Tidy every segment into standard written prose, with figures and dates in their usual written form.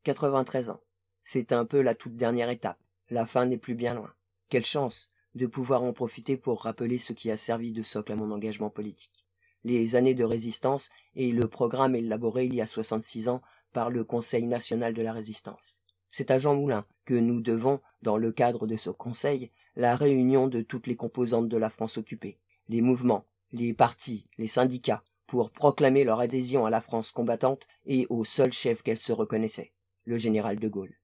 93 ans. C'est un peu la toute dernière étape. La fin n'est plus bien loin. Quelle chance de pouvoir en profiter pour rappeler ce qui a servi de socle à mon engagement politique. Les années de résistance et le programme élaboré il y a 66 ans par le Conseil national de la résistance. C'est à Jean Moulin que nous devons, dans le cadre de ce conseil, la réunion de toutes les composantes de la France occupée, les mouvements, les partis, les syndicats, pour proclamer leur adhésion à la France combattante et au seul chef qu'elle se reconnaissait, le général de Gaulle.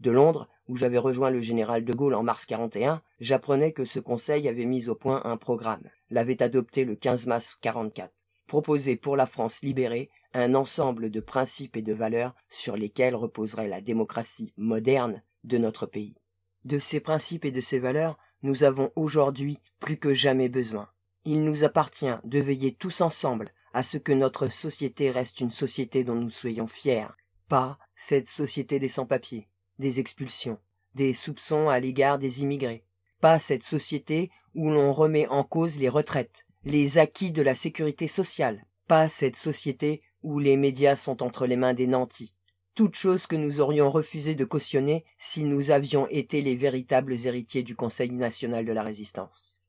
De Londres, où j'avais rejoint le général de Gaulle en mars 41, j'apprenais que ce conseil avait mis au point un programme, l'avait adopté le 15 mars 44, proposé pour la France libérée un ensemble de principes et de valeurs sur lesquels reposerait la démocratie moderne de notre pays. De ces principes et de ces valeurs, nous avons aujourd'hui plus que jamais besoin. Il nous appartient de veiller tous ensemble à ce que notre société reste une société dont nous soyons fiers, pas cette société des sans-papiers, des expulsions, des soupçons à l'égard des immigrés, pas cette société où l'on remet en cause les retraites, les acquis de la sécurité sociale, pas cette société où les médias sont entre les mains des nantis, toutes choses que nous aurions refusé de cautionner si nous avions été les véritables héritiers du Conseil national de la résistance.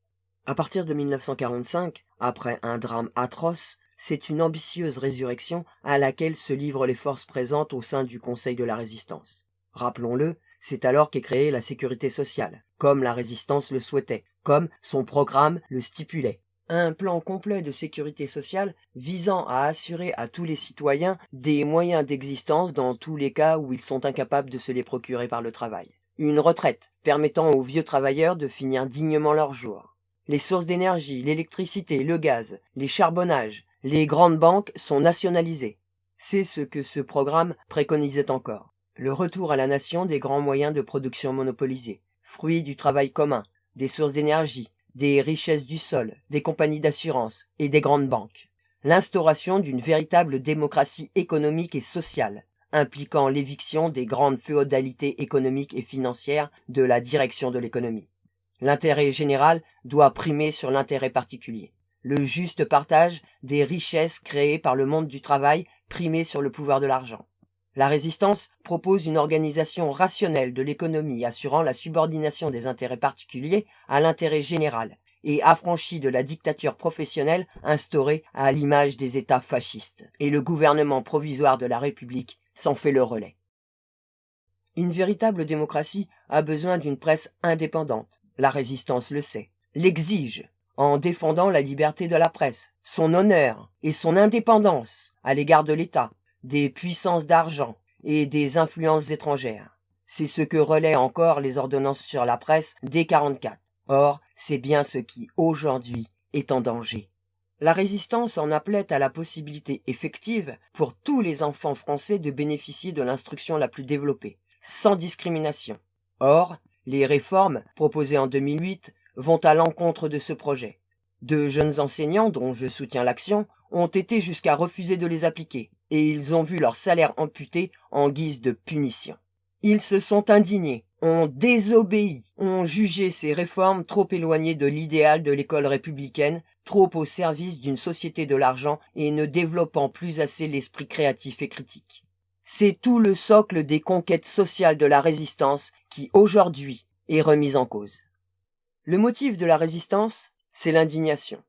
À partir de 1945, après un drame atroce, c'est une ambitieuse résurrection à laquelle se livrent les forces présentes au sein du Conseil de la résistance. Rappelons-le, c'est alors qu'est créée la sécurité sociale, comme la résistance le souhaitait, comme son programme le stipulait. Un plan complet de sécurité sociale visant à assurer à tous les citoyens des moyens d'existence dans tous les cas où ils sont incapables de se les procurer par le travail. Une retraite permettant aux vieux travailleurs de finir dignement leurs jours. Les sources d'énergie, l'électricité, le gaz, les charbonnages, les grandes banques sont nationalisées. C'est ce que ce programme préconisait encore. Le retour à la nation des grands moyens de production monopolisés, fruits du travail commun, des sources d'énergie, des richesses du sol, des compagnies d'assurance et des grandes banques. L'instauration d'une véritable démocratie économique et sociale, impliquant l'éviction des grandes féodalités économiques et financières de la direction de l'économie. L'intérêt général doit primer sur l'intérêt particulier. Le juste partage des richesses créées par le monde du travail primer sur le pouvoir de l'argent. La résistance propose une organisation rationnelle de l'économie assurant la subordination des intérêts particuliers à l'intérêt général et affranchie de la dictature professionnelle instaurée à l'image des États fascistes. Et le gouvernement provisoire de la République s'en fait le relais. Une véritable démocratie a besoin d'une presse indépendante. La résistance le sait, l'exige, en défendant la liberté de la presse, son honneur et son indépendance à l'égard de l'État, des puissances d'argent et des influences étrangères. C'est ce que relaient encore les ordonnances sur la presse dès 44. Or, c'est bien ce qui, aujourd'hui, est en danger. La résistance en appelait à la possibilité effective pour tous les enfants français de bénéficier de l'instruction la plus développée, sans discrimination. Or, les réformes proposées en 2008 vont à l'encontre de ce projet. De jeunes enseignants, dont je soutiens l'action, ont été jusqu'à refuser de les appliquer, et ils ont vu leur salaire amputé en guise de punition. Ils se sont indignés, ont désobéi, ont jugé ces réformes trop éloignées de l'idéal de l'école républicaine, trop au service d'une société de l'argent et ne développant plus assez l'esprit créatif et critique. C'est tout le socle des conquêtes sociales de la résistance qui, aujourd'hui, est remis en cause. Le motif de la résistance, c'est l'indignation.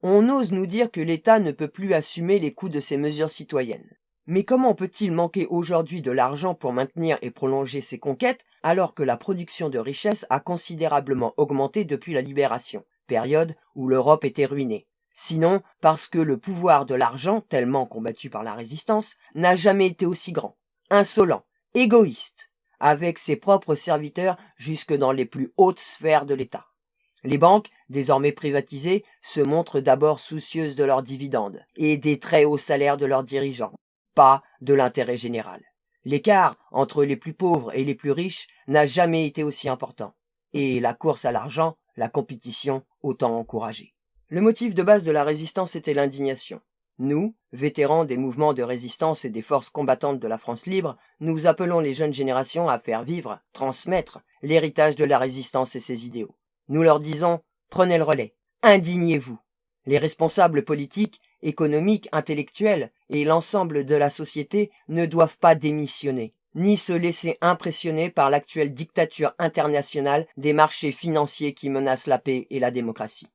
On ose nous dire que l'État ne peut plus assumer les coûts de ces mesures citoyennes. Mais comment peut-il manquer aujourd'hui de l'argent pour maintenir et prolonger ces conquêtes alors que la production de richesses a considérablement augmenté depuis la Libération, période où l'Europe était ruinée? Sinon parce que le pouvoir de l'argent, tellement combattu par la résistance, n'a jamais été aussi grand, insolent, égoïste, avec ses propres serviteurs jusque dans les plus hautes sphères de l'État. Les banques, désormais privatisées, se montrent d'abord soucieuses de leurs dividendes et des très hauts salaires de leurs dirigeants, pas de l'intérêt général. L'écart entre les plus pauvres et les plus riches n'a jamais été aussi important, et la course à l'argent, la compétition, autant encouragée. Le motif de base de la résistance était l'indignation. Nous, vétérans des mouvements de résistance et des forces combattantes de la France libre, nous appelons les jeunes générations à faire vivre, transmettre, l'héritage de la résistance et ses idéaux. Nous leur disons, prenez le relais, indignez-vous. Les responsables politiques, économiques, intellectuels et l'ensemble de la société ne doivent pas démissionner, ni se laisser impressionner par l'actuelle dictature internationale des marchés financiers qui menacent la paix et la démocratie.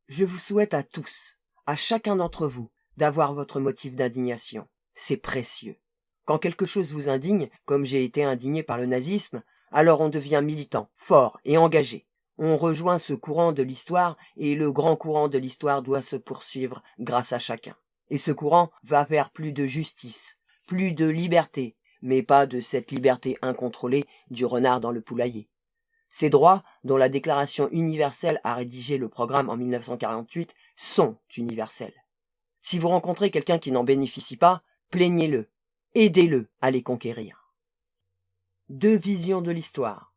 Je vous souhaite à tous, à chacun d'entre vous, d'avoir votre motif d'indignation. C'est précieux. Quand quelque chose vous indigne, comme j'ai été indigné par le nazisme, alors on devient militant, fort et engagé. On rejoint ce courant de l'histoire et le grand courant de l'histoire doit se poursuivre grâce à chacun. Et ce courant va vers plus de justice, plus de liberté, mais pas de cette liberté incontrôlée du renard dans le poulailler. Ces droits, dont la Déclaration universelle a rédigé le programme en 1948, sont universels. Si vous rencontrez quelqu'un qui n'en bénéficie pas, plaignez-le, aidez-le à les conquérir. Deux visions de l'histoire.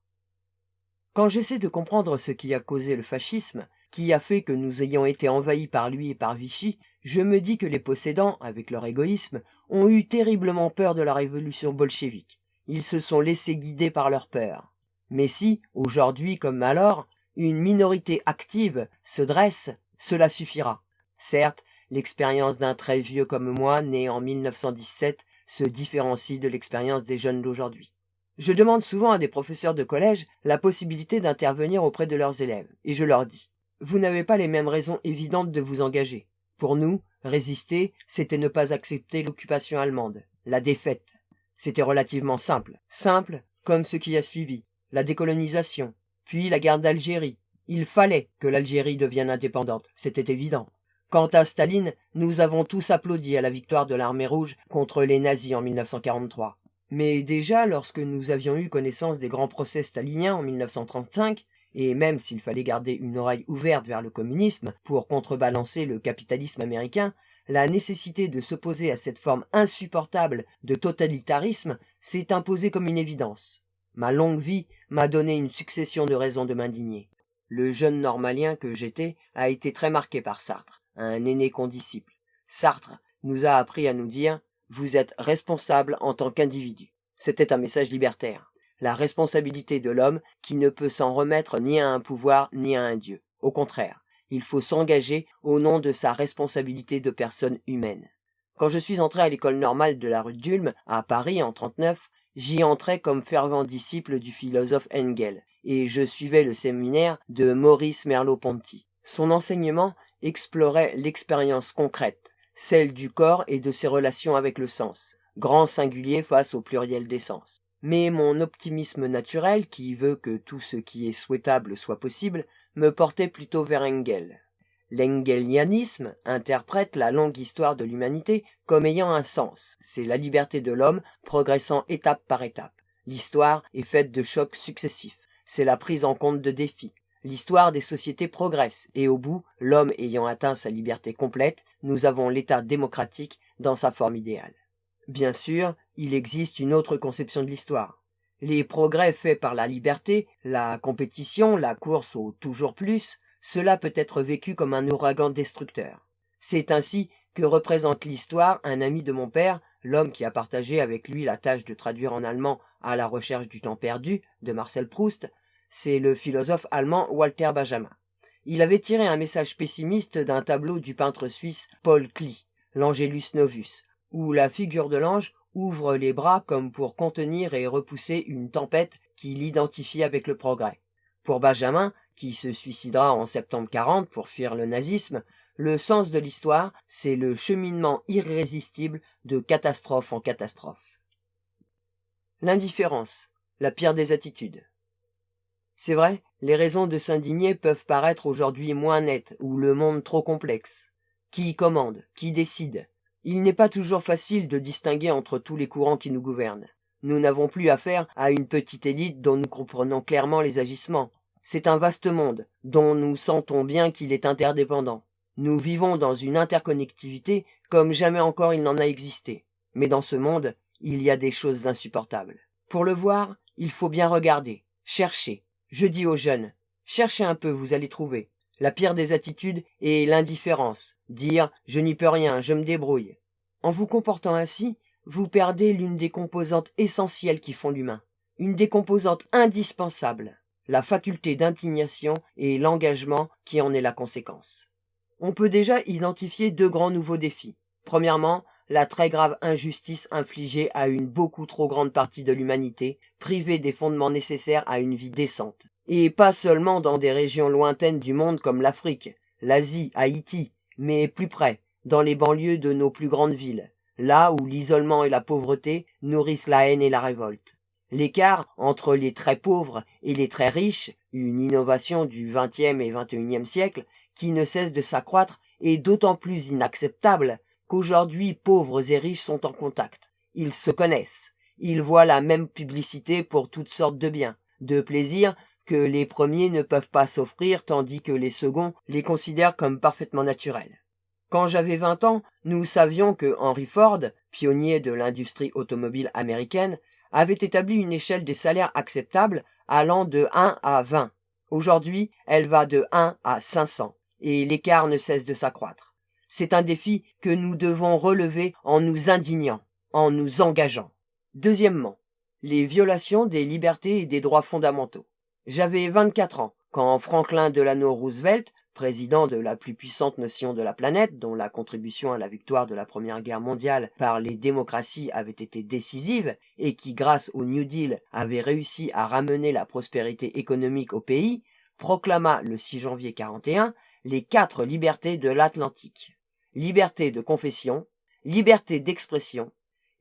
Quand j'essaie de comprendre ce qui a causé le fascisme, qui a fait que nous ayons été envahis par lui et par Vichy, je me dis que les possédants, avec leur égoïsme, ont eu terriblement peur de la révolution bolchevique. Ils se sont laissés guider par leur peur. Mais si, aujourd'hui comme alors, une minorité active se dresse, cela suffira. Certes, l'expérience d'un très vieux comme moi, né en 1917, se différencie de l'expérience des jeunes d'aujourd'hui. Je demande souvent à des professeurs de collège la possibilité d'intervenir auprès de leurs élèves, et je leur dis « Vous n'avez pas les mêmes raisons évidentes de vous engager. Pour nous, résister, c'était ne pas accepter l'occupation allemande, la défaite. C'était relativement simple. Simple comme ce qui a suivi. La décolonisation, puis la guerre d'Algérie. Il fallait que l'Algérie devienne indépendante, c'était évident. Quant à Staline, nous avons tous applaudi à la victoire de l'armée rouge contre les nazis en 1943. Mais déjà, lorsque nous avions eu connaissance des grands procès staliniens en 1935, et même s'il fallait garder une oreille ouverte vers le communisme pour contrebalancer le capitalisme américain, la nécessité de s'opposer à cette forme insupportable de totalitarisme s'est imposée comme une évidence. Ma longue vie m'a donné une succession de raisons de m'indigner. Le jeune normalien que j'étais a été très marqué par Sartre, un aîné condisciple. Sartre nous a appris à nous dire « Vous êtes responsable en tant qu'individu ». C'était un message libertaire. La responsabilité de l'homme qui ne peut s'en remettre ni à un pouvoir ni à un dieu. Au contraire, il faut s'engager au nom de sa responsabilité de personne humaine. Quand je suis entré à l'école normale de la rue d'Ulm, à Paris en 1939, j'y entrais comme fervent disciple du philosophe Engels, et je suivais le séminaire de Maurice Merleau-Ponty. Son enseignement explorait l'expérience concrète, celle du corps et de ses relations avec le sens, grand singulier face au pluriel des sens. Mais mon optimisme naturel, qui veut que tout ce qui est souhaitable soit possible, me portait plutôt vers Engels. L'engelianisme interprète la longue histoire de l'humanité comme ayant un sens. C'est la liberté de l'homme progressant étape par étape. L'histoire est faite de chocs successifs. C'est la prise en compte de défis. L'histoire des sociétés progresse et au bout, l'homme ayant atteint sa liberté complète, nous avons l'État démocratique dans sa forme idéale. Bien sûr, il existe une autre conception de l'histoire. Les progrès faits par la liberté, la compétition, la course au toujours plus, cela peut être vécu comme un ouragan destructeur. C'est ainsi que représente l'histoire un ami de mon père, l'homme qui a partagé avec lui la tâche de traduire en allemand À la recherche du temps perdu de Marcel Proust, c'est le philosophe allemand Walter Benjamin. Il avait tiré un message pessimiste d'un tableau du peintre suisse Paul Klee, l'Angelus Novus, où la figure de l'ange ouvre les bras comme pour contenir et repousser une tempête qui l'identifie avec le progrès. Pour Benjamin, qui se suicidera en septembre 40 pour fuir le nazisme, le sens de l'histoire, c'est le cheminement irrésistible de catastrophe en catastrophe. L'indifférence, la pire des attitudes. C'est vrai, les raisons de s'indigner peuvent paraître aujourd'hui moins nettes ou le monde trop complexe. Qui commande? Qui décide? Il n'est pas toujours facile de distinguer entre tous les courants qui nous gouvernent. Nous n'avons plus affaire à une petite élite dont nous comprenons clairement les agissements. C'est un vaste monde, dont nous sentons bien qu'il est interdépendant. Nous vivons dans une interconnectivité comme jamais encore il n'en a existé. Mais dans ce monde, il y a des choses insupportables. Pour le voir, il faut bien regarder, chercher. Je dis aux jeunes, cherchez un peu, vous allez trouver. La pire des attitudes est l'indifférence. Dire « je n'y peux rien, je me débrouille ». En vous comportant ainsi, vous perdez l'une des composantes essentielles qui font l'humain. Une des composantes indispensables. La faculté d'indignation et l'engagement qui en est la conséquence. On peut déjà identifier deux grands nouveaux défis. Premièrement, la très grave injustice infligée à une beaucoup trop grande partie de l'humanité, privée des fondements nécessaires à une vie décente. Et pas seulement dans des régions lointaines du monde comme l'Afrique, l'Asie, Haïti, mais plus près, dans les banlieues de nos plus grandes villes, là où l'isolement et la pauvreté nourrissent la haine et la révolte. L'écart entre les très pauvres et les très riches, une innovation du XXe et XXIe siècle, qui ne cesse de s'accroître, est d'autant plus inacceptable qu'aujourd'hui pauvres et riches sont en contact. Ils se connaissent. Ils voient la même publicité pour toutes sortes de biens, de plaisirs que les premiers ne peuvent pas s'offrir tandis que les seconds les considèrent comme parfaitement naturels. Quand j'avais 20 ans, nous savions que Henry Ford, pionnier de l'industrie automobile américaine, avait établi une échelle des salaires acceptables allant de 1 à 20. Aujourd'hui, elle va de 1 à 500, et l'écart ne cesse de s'accroître. C'est un défi que nous devons relever en nous indignant, en nous engageant. Deuxièmement, les violations des libertés et des droits fondamentaux. J'avais 24 ans quand Franklin Delano Roosevelt, président de la plus puissante nation de la planète, dont la contribution à la victoire de la Première Guerre mondiale par les démocraties avait été décisive et qui, grâce au New Deal, avait réussi à ramener la prospérité économique au pays, proclama le 6 janvier 1941 les 4 libertés de l'Atlantique. Liberté de confession, liberté d'expression,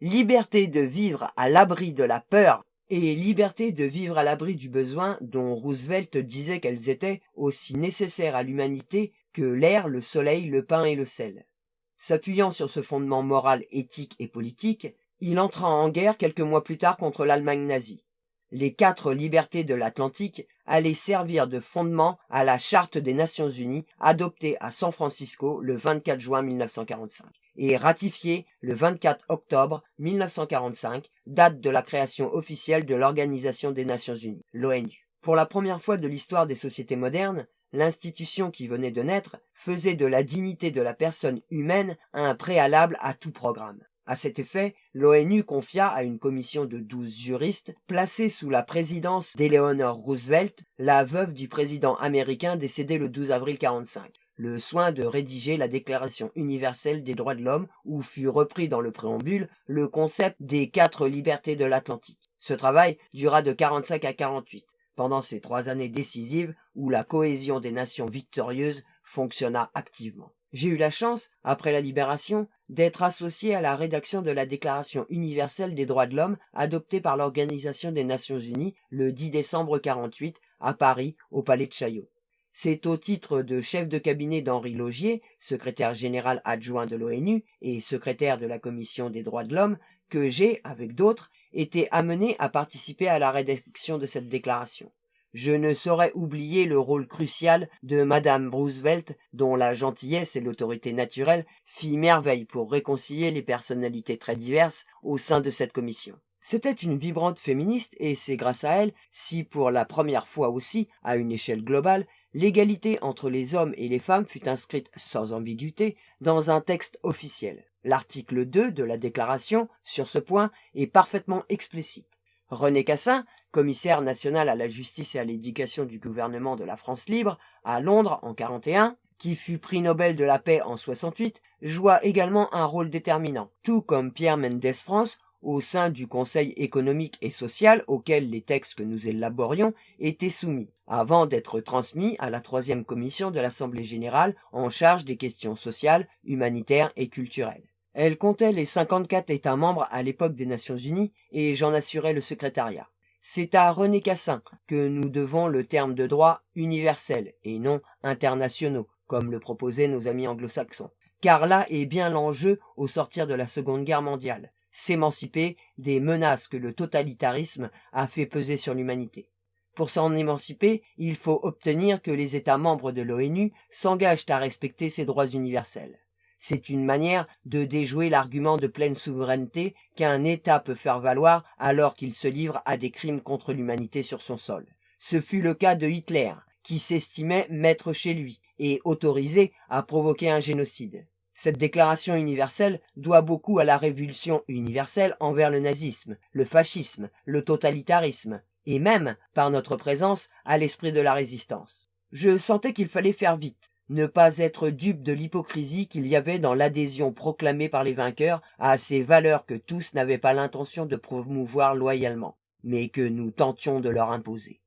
liberté de vivre à l'abri de la peur et liberté de vivre à l'abri du besoin dont Roosevelt disait qu'elles étaient aussi nécessaires à l'humanité que l'air, le soleil, le pain et le sel. S'appuyant sur ce fondement moral, éthique et politique, il entra en guerre quelques mois plus tard contre l'Allemagne nazie. Les 4 libertés de l'Atlantique allaient servir de fondement à la Charte des Nations Unies adoptée à San Francisco le 24 juin 1945 et ratifiée le 24 octobre 1945, date de la création officielle de l'Organisation des Nations Unies, l'ONU. Pour la première fois de l'histoire des sociétés modernes, l'institution qui venait de naître faisait de la dignité de la personne humaine un préalable à tout programme. À cet effet, l'ONU confia à une commission de 12 juristes, placée sous la présidence d'Eleanor Roosevelt, la veuve du président américain décédé le 12 avril 1945, le soin de rédiger la Déclaration universelle des droits de l'homme, où fut repris dans le préambule le concept des 4 libertés de l'Atlantique. Ce travail dura de 1945 à 1948, pendant ces 3 années décisives où la cohésion des nations victorieuses fonctionna activement. J'ai eu la chance, après la libération, d'être associé à la rédaction de la Déclaration universelle des droits de l'homme adoptée par l'Organisation des Nations Unies le 10 décembre 1948 à Paris, au Palais de Chaillot. C'est au titre de chef de cabinet d'Henri Laugier, secrétaire général adjoint de l'ONU et secrétaire de la Commission des droits de l'homme, que j'ai, avec d'autres, été amené à participer à la rédaction de cette déclaration. Je ne saurais oublier le rôle crucial de Madame Roosevelt, dont la gentillesse et l'autorité naturelle fit merveille pour réconcilier les personnalités très diverses au sein de cette commission. C'était une vibrante féministe et c'est grâce à elle si, pour la première fois aussi, à une échelle globale, l'égalité entre les hommes et les femmes fut inscrite sans ambiguïté dans un texte officiel. L'article 2 de la déclaration, sur ce point, est parfaitement explicite. René Cassin, commissaire national à la justice et à l'éducation du gouvernement de la France libre, à Londres en 1941, qui fut prix Nobel de la paix en 1968, joua également un rôle déterminant, tout comme Pierre Mendès France, au sein du Conseil économique et social auquel les textes que nous élaborions étaient soumis, avant d'être transmis à la 3e commission de l'Assemblée générale en charge des questions sociales, humanitaires et culturelles. Elle comptait les 54 États membres à l'époque des Nations Unies et j'en assurais le secrétariat. C'est à René Cassin que nous devons le terme de droit universel et non internationaux, comme le proposaient nos amis anglo-saxons. Car là est bien l'enjeu au sortir de la Seconde Guerre mondiale, s'émanciper des menaces que le totalitarisme a fait peser sur l'humanité. Pour s'en émanciper, il faut obtenir que les États membres de l'ONU s'engagent à respecter ces droits universels. C'est une manière de déjouer l'argument de pleine souveraineté qu'un État peut faire valoir alors qu'il se livre à des crimes contre l'humanité sur son sol. Ce fut le cas de Hitler, qui s'estimait maître chez lui et autorisé à provoquer un génocide. Cette déclaration universelle doit beaucoup à la révulsion universelle envers le nazisme, le fascisme, le totalitarisme, et même, par notre présence, à l'esprit de la résistance. Je sentais qu'il fallait faire vite. ne pas être dupe de l'hypocrisie qu'il y avait dans l'adhésion proclamée par les vainqueurs à ces valeurs que tous n'avaient pas l'intention de promouvoir loyalement, mais que nous tentions de leur imposer.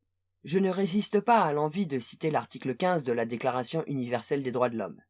Je ne résiste pas à l'envie de citer l'article 15 de la Déclaration universelle des droits de l'homme.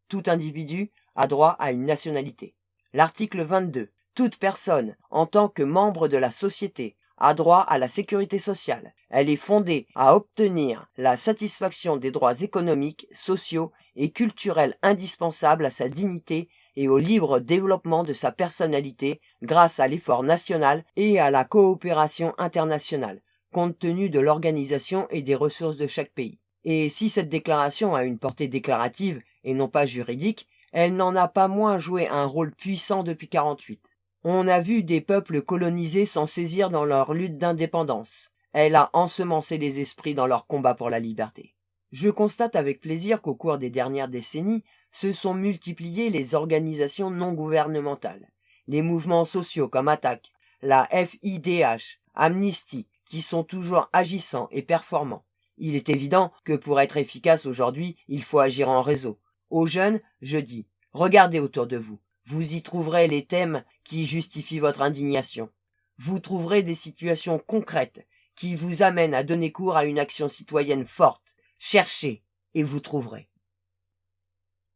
Tout individu a droit à une nationalité. L'article 22. Toute personne, en tant que membre de la société, a droit à la sécurité sociale. Elle est fondée à obtenir la satisfaction des droits économiques, sociaux et culturels indispensables à sa dignité et au libre développement de sa personnalité grâce à l'effort national et à la coopération internationale, compte tenu de l'organisation et des ressources de chaque pays. Et si cette déclaration a une portée déclarative et non pas juridique, elle n'en a pas moins joué un rôle puissant depuis 1948. On a vu des peuples colonisés s'en saisir dans leur lutte d'indépendance. Elle a ensemencé les esprits dans leur combat pour la liberté. Je constate avec plaisir qu'au cours des dernières décennies, se sont multipliées les organisations non gouvernementales, les mouvements sociaux comme Attac, la FIDH, Amnesty, qui sont toujours agissants et performants. Il est évident que pour être efficace aujourd'hui, il faut agir en réseau. Aux jeunes, je dis, regardez autour de vous. Vous y trouverez les thèmes qui justifient votre indignation. Vous trouverez des situations concrètes qui vous amènent à donner cours à une action citoyenne forte. Cherchez et vous trouverez.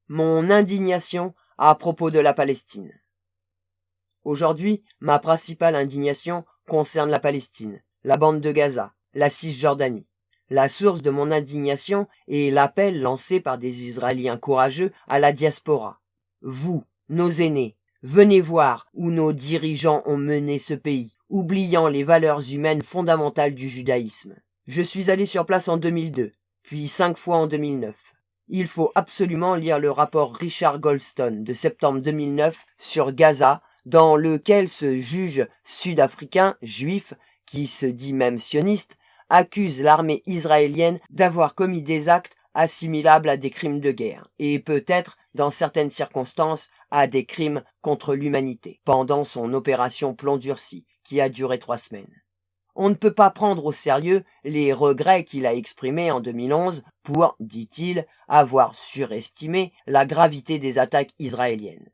Mon indignation à propos de la Palestine. Aujourd'hui, ma principale indignation concerne la Palestine, la bande de Gaza, la Cisjordanie. La source de mon indignation est l'appel lancé par des Israéliens courageux à la diaspora. Vous, nos aînés, venez voir où nos dirigeants ont mené ce pays, oubliant les valeurs humaines fondamentales du judaïsme. Je suis allé sur place en 2002, puis 5 fois en 2009. Il faut absolument lire le rapport Richard Goldstone de septembre 2009 sur Gaza, dans lequel ce juge sud-africain, juif, qui se dit même sioniste, accuse l'armée israélienne d'avoir commis des actes assimilables à des crimes de guerre, et peut-être, dans certaines circonstances, à des crimes contre l'humanité, pendant son opération Plomb durci, qui a duré 3 semaines. On ne peut pas prendre au sérieux les regrets qu'il a exprimés en 2011 pour, dit-il, avoir surestimé la gravité des attaques israéliennes.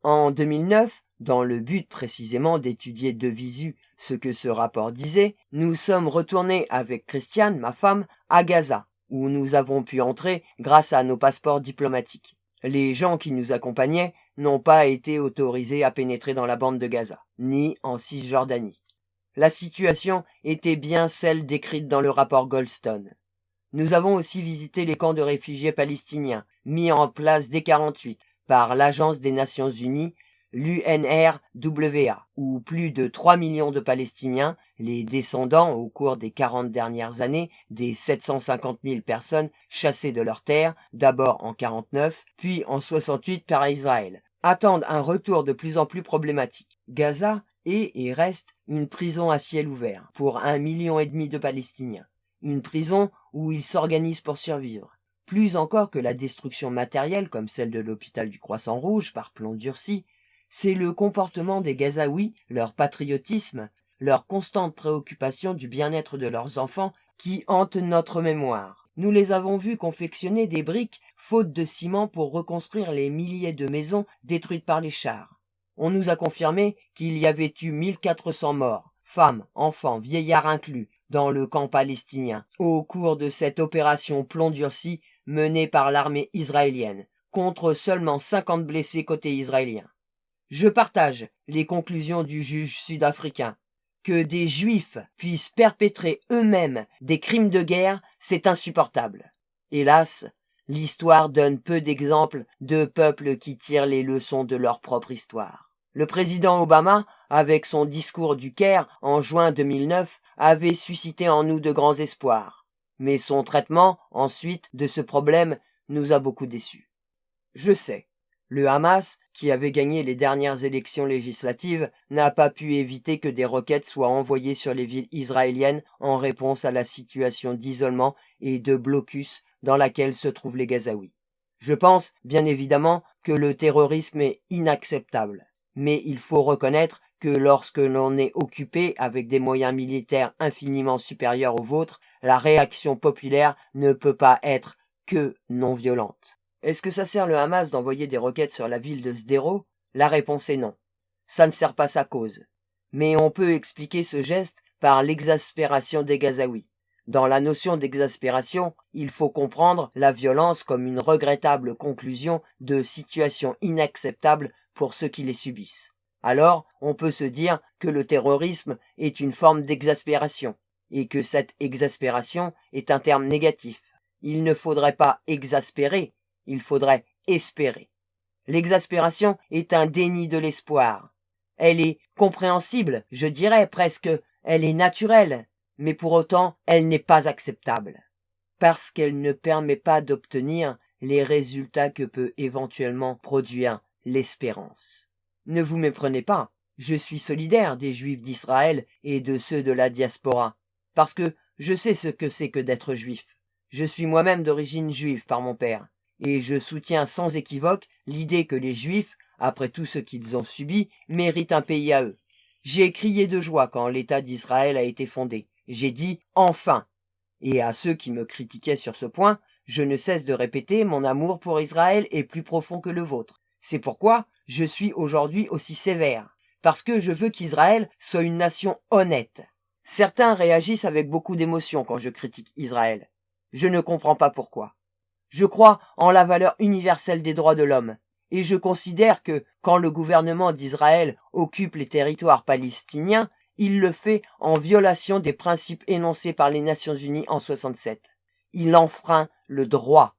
En 2009, dans le but précisément d'étudier de visu ce que ce rapport disait, nous sommes retournés avec Christiane, ma femme, à Gaza, où nous avons pu entrer grâce à nos passeports diplomatiques. Les gens qui nous accompagnaient n'ont pas été autorisés à pénétrer dans la bande de Gaza, ni en Cisjordanie. La situation était bien celle décrite dans le rapport Goldstone. Nous avons aussi visité les camps de réfugiés palestiniens, mis en place dès 1948 par l'Agence des Nations Unies, l'UNRWA, où plus de 3 millions de Palestiniens, les descendants au cours des 40 dernières années des 750 000 personnes chassées de leurs terres, d'abord en 1949, puis en 1968 par Israël, attendent un retour de plus en plus problématique. Gaza est et reste une prison à ciel ouvert pour 1,5 million de Palestiniens. Une prison où ils s'organisent pour survivre. Plus encore que la destruction matérielle comme celle de l'hôpital du Croissant Rouge par Plomb durci, c'est le comportement des Gazaouis, leur patriotisme, leur constante préoccupation du bien-être de leurs enfants qui hante notre mémoire. Nous les avons vus confectionner des briques faute de ciment pour reconstruire les milliers de maisons détruites par les chars. On nous a confirmé qu'il y avait eu 1400 morts, femmes, enfants, vieillards inclus, dans le camp palestinien, au cours de cette opération Plomb durci menée par l'armée israélienne, contre seulement 50 blessés côté israélien. Je partage les conclusions du juge sud-africain. Que des juifs puissent perpétrer eux-mêmes des crimes de guerre, c'est insupportable. Hélas, l'histoire donne peu d'exemples de peuples qui tirent les leçons de leur propre histoire. Le président Obama, avec son discours du Caire en juin 2009, avait suscité en nous de grands espoirs. Mais son traitement, ensuite, de ce problème nous a beaucoup déçus. Je sais, le Hamas, qui avait gagné les dernières élections législatives, n'a pas pu éviter que des roquettes soient envoyées sur les villes israéliennes en réponse à la situation d'isolement et de blocus dans laquelle se trouvent les Gazaouis. Je pense, bien évidemment, que le terrorisme est inacceptable. Mais il faut reconnaître que lorsque l'on est occupé avec des moyens militaires infiniment supérieurs aux vôtres, la réaction populaire ne peut pas être que non violente. Est-ce que ça sert le Hamas d'envoyer des roquettes sur la ville de Sderot? La réponse est non. Ça ne sert pas sa cause. Mais on peut expliquer ce geste par l'exaspération des Gazaouis. Dans la notion d'exaspération, il faut comprendre la violence comme une regrettable conclusion de situations inacceptables pour ceux qui les subissent. Alors, on peut se dire que le terrorisme est une forme d'exaspération, et que cette exaspération est un terme négatif. Il ne faudrait pas exaspérer, il faudrait espérer. L'exaspération est un déni de l'espoir. Elle est compréhensible, je dirais presque, elle est naturelle, mais pour autant, elle n'est pas acceptable, parce qu'elle ne permet pas d'obtenir les résultats que peut éventuellement produire l'espérance. Ne vous méprenez pas, je suis solidaire des Juifs d'Israël et de ceux de la diaspora, parce que je sais ce que c'est que d'être juif. Je suis moi-même d'origine juive par mon père, et je soutiens sans équivoque l'idée que les Juifs, après tout ce qu'ils ont subi, méritent un pays à eux. J'ai crié de joie quand l'État d'Israël a été fondé. J'ai dit « enfin ». Et à ceux qui me critiquaient sur ce point, je ne cesse de répéter mon amour pour Israël est plus profond que le vôtre. C'est pourquoi je suis aujourd'hui aussi sévère, parce que je veux qu'Israël soit une nation honnête. Certains réagissent avec beaucoup d'émotion quand je critique Israël. Je ne comprends pas pourquoi. Je crois en la valeur universelle des droits de l'homme, et je considère que, quand le gouvernement d'Israël occupe les territoires palestiniens, il le fait en violation des principes énoncés par les Nations Unies en 67. Il enfreint le droit.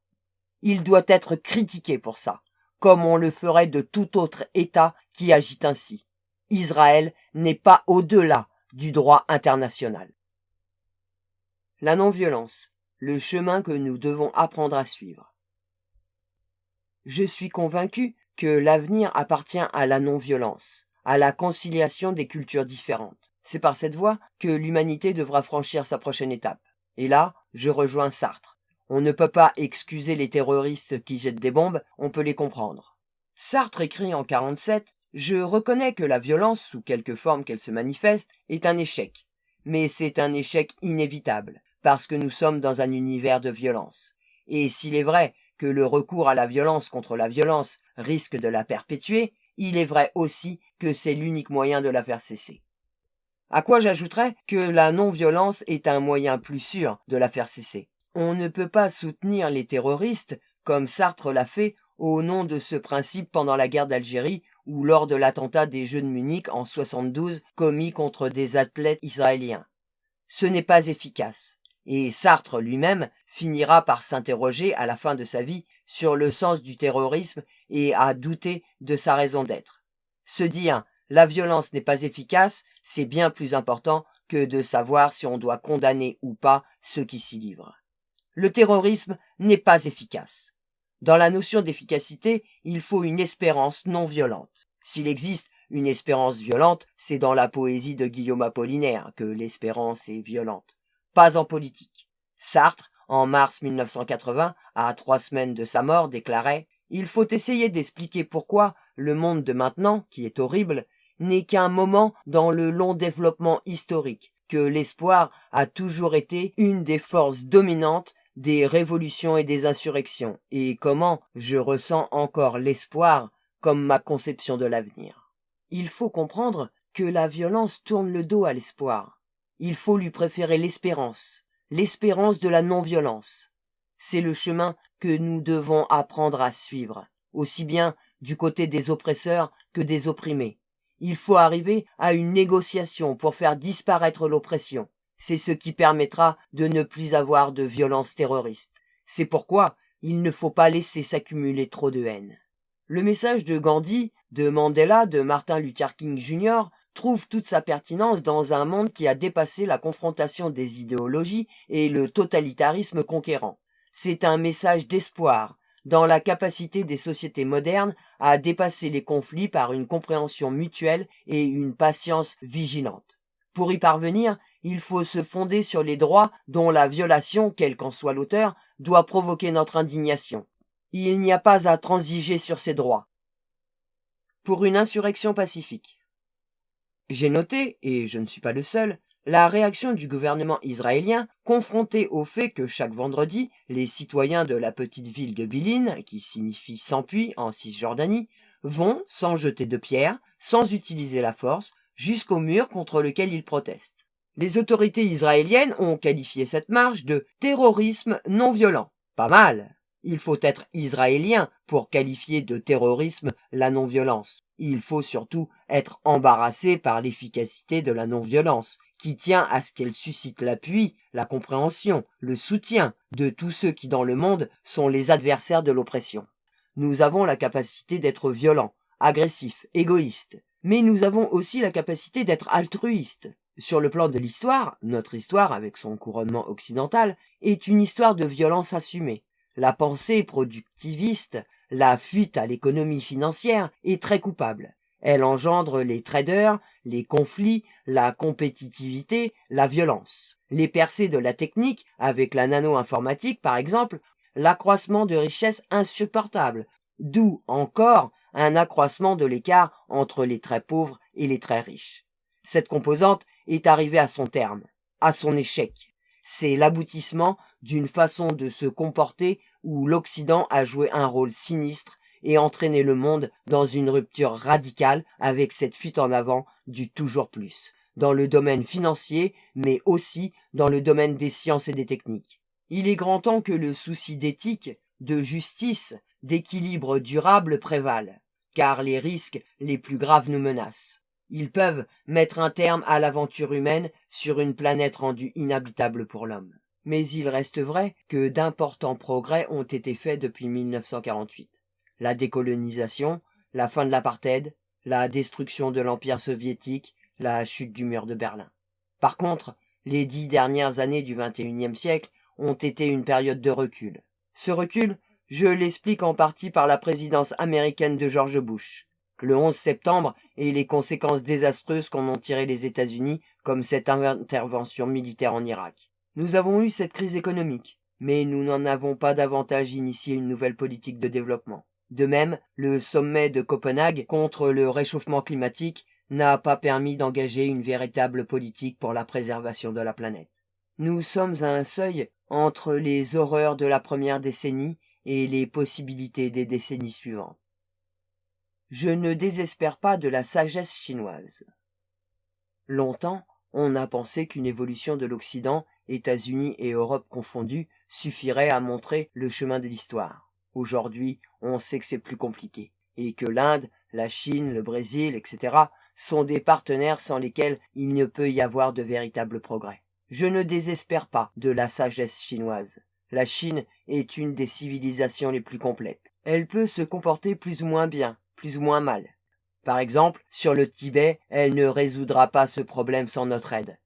Il doit être critiqué pour ça, comme on le ferait de tout autre État qui agit ainsi. Israël n'est pas au-delà du droit international. La non-violence, le chemin que nous devons apprendre à suivre. Je suis convaincu que l'avenir appartient à la non-violence, à la conciliation des cultures différentes. C'est par cette voie que l'humanité devra franchir sa prochaine étape. Et là, je rejoins Sartre. On ne peut pas excuser les terroristes qui jettent des bombes, on peut les comprendre. Sartre écrit en 47 « Je reconnais que la violence, sous quelque forme qu'elle se manifeste, est un échec. Mais c'est un échec inévitable, parce que nous sommes dans un univers de violence. Et s'il est vrai que le recours à la violence contre la violence risque de la perpétuer, il est vrai aussi que c'est l'unique moyen de la faire cesser. À quoi j'ajouterais que la non-violence est un moyen plus sûr de la faire cesser. On ne peut pas soutenir les terroristes, comme Sartre l'a fait, au nom de ce principe pendant la guerre d'Algérie ou lors de l'attentat des Jeux de Munich en 72 commis contre des athlètes israéliens. Ce n'est pas efficace. Et Sartre lui-même finira par s'interroger à la fin de sa vie sur le sens du terrorisme et à douter de sa raison d'être. Se dire « la violence n'est pas efficace », c'est bien plus important que de savoir si on doit condamner ou pas ceux qui s'y livrent. Le terrorisme n'est pas efficace. Dans la notion d'efficacité, il faut une espérance non violente. S'il existe une espérance violente, c'est dans la poésie de Guillaume Apollinaire que l'espérance est violente. Pas en politique. Sartre, en mars 1980, à 3 semaines de sa mort, déclarait « Il faut essayer d'expliquer pourquoi le monde de maintenant, qui est horrible, n'est qu'un moment dans le long développement historique, que l'espoir a toujours été une des forces dominantes des révolutions et des insurrections, et comment je ressens encore l'espoir comme ma conception de l'avenir. Il faut comprendre que la violence tourne le dos à l'espoir. Il faut lui préférer l'espérance de la non-violence. C'est le chemin que nous devons apprendre à suivre, aussi bien du côté des oppresseurs que des opprimés. Il faut arriver à une négociation pour faire disparaître l'oppression. C'est ce qui permettra de ne plus avoir de violence terroriste. C'est pourquoi il ne faut pas laisser s'accumuler trop de haine. Le message de Gandhi, de Mandela, de Martin Luther King Jr. trouve toute sa pertinence dans un monde qui a dépassé la confrontation des idéologies et le totalitarisme conquérant. C'est un message d'espoir dans la capacité des sociétés modernes à dépasser les conflits par une compréhension mutuelle et une patience vigilante. Pour y parvenir, il faut se fonder sur les droits dont la violation, quel qu'en soit l'auteur, doit provoquer notre indignation. Il n'y a pas à transiger sur ces droits. Pour une insurrection pacifique. J'ai noté, et je ne suis pas le seul, La réaction du gouvernement israélien, confronté au fait que chaque vendredi, les citoyens de la petite ville de Bilin, qui signifie sans puits en Cisjordanie, vont, sans jeter de pierre, sans utiliser la force, jusqu'au mur contre lequel ils protestent. Les autorités israéliennes ont qualifié cette marche de terrorisme non violent. Pas mal. Il faut être israélien pour qualifier de terrorisme la non-violence. Il faut surtout être embarrassé par l'efficacité de la non-violence, qui tient à ce qu'elle suscite l'appui, la compréhension, le soutien de tous ceux qui dans le monde sont les adversaires de l'oppression. Nous avons la capacité d'être violents, agressifs, égoïstes, mais nous avons aussi la capacité d'être altruistes. Sur le plan de l'histoire, notre histoire, avec son couronnement occidental, est une histoire de violence assumée. La pensée productiviste, la fuite à l'économie financière est très coupable. Elle engendre les traders, les conflits, la compétitivité, la violence. Les percées de la technique, avec la nano-informatique par exemple, l'accroissement de richesses insupportable, d'où encore un accroissement de l'écart entre les très pauvres et les très riches. Cette composante est arrivée à son terme, à son échec. C'est l'aboutissement d'une façon de se comporter où l'Occident a joué un rôle sinistre et entraîné le monde dans une rupture radicale avec cette fuite en avant du toujours plus, dans le domaine financier, mais aussi dans le domaine des sciences et des techniques. Il est grand temps que le souci d'éthique, de justice, d'équilibre durable prévale, car les risques les plus graves nous menacent. Ils peuvent mettre un terme à l'aventure humaine sur une planète rendue inhabitable pour l'homme. Mais il reste vrai que d'importants progrès ont été faits depuis 1948. La décolonisation, la fin de l'apartheid, la destruction de l'Empire soviétique, la chute du mur de Berlin. Par contre, les 10 dernières années du XXIe siècle ont été une période de recul. Ce recul, je l'explique en partie par la présidence américaine de George Bush. Le 11 septembre et les conséquences désastreuses qu'en ont tirées les États-Unis comme cette intervention militaire en Irak. Nous avons eu cette crise économique, mais nous n'en avons pas davantage initié une nouvelle politique de développement. De même, le sommet de Copenhague contre le réchauffement climatique n'a pas permis d'engager une véritable politique pour la préservation de la planète. Nous sommes à un seuil entre les horreurs de la première décennie et les possibilités des décennies suivantes. Je ne désespère pas de la sagesse chinoise. Longtemps, on a pensé qu'une évolution de l'Occident, États-Unis et Europe confondus, suffirait à montrer le chemin de l'histoire. Aujourd'hui, on sait que c'est plus compliqué, et que l'Inde, la Chine, le Brésil, etc. sont des partenaires sans lesquels il ne peut y avoir de véritable progrès. Je ne désespère pas de la sagesse chinoise. La Chine est une des civilisations les plus complètes. Elle peut se comporter plus ou moins bien, plus ou moins mal. Par exemple, sur le Tibet, elle ne résoudra pas ce problème sans notre aide.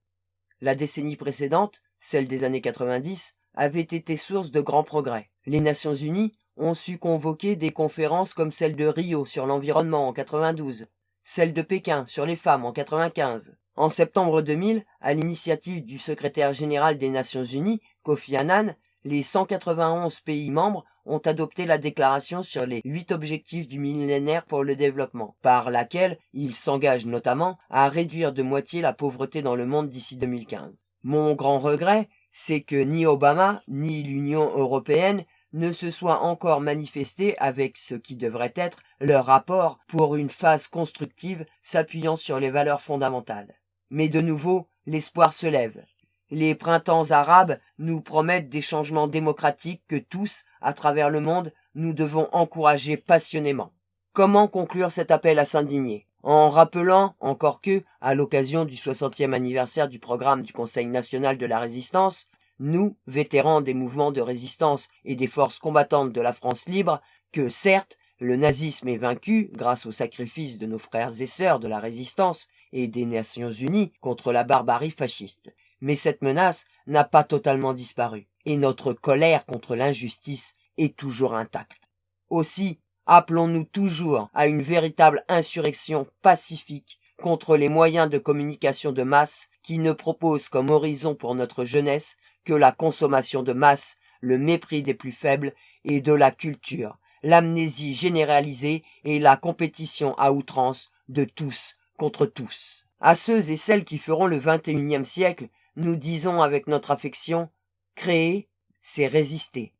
La décennie précédente, celle des années 90, avait été source de grands progrès. Les Nations Unies ont su convoquer des conférences comme celle de Rio sur l'environnement en 92, celle de Pékin sur les femmes en 95. En septembre 2000, à l'initiative du secrétaire général des Nations Unies, Kofi Annan, les 191 pays membres ont adopté la déclaration sur les 8 objectifs du millénaire pour le développement, par laquelle ils s'engagent notamment à réduire de moitié la pauvreté dans le monde d'ici 2015. Mon grand regret, c'est que ni Obama, ni l'Union européenne ne se soient encore manifestés avec ce qui devrait être leur rapport pour une phase constructive s'appuyant sur les valeurs fondamentales. Mais de nouveau, l'espoir se lève. Les printemps arabes nous promettent des changements démocratiques que tous, à travers le monde, nous devons encourager passionnément. Comment conclure cet appel à s'indigner? En rappelant, encore que, à l'occasion du 60e anniversaire du programme du Conseil national de la résistance, nous, vétérans des mouvements de résistance et des forces combattantes de la France libre, que certes, le nazisme est vaincu grâce au sacrifice de nos frères et sœurs de la résistance et des Nations Unies contre la barbarie fasciste. Mais cette menace n'a pas totalement disparu, et notre colère contre l'injustice est toujours intacte. Aussi, appelons-nous toujours à une véritable insurrection pacifique contre les moyens de communication de masse qui ne proposent comme horizon pour notre jeunesse que la consommation de masse, le mépris des plus faibles et de la culture, l'amnésie généralisée et la compétition à outrance de tous contre tous. À ceux et celles qui feront le XXIe siècle, nous disons avec notre affection, créer, c'est résister.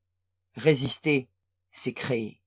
Résister, c'est créer.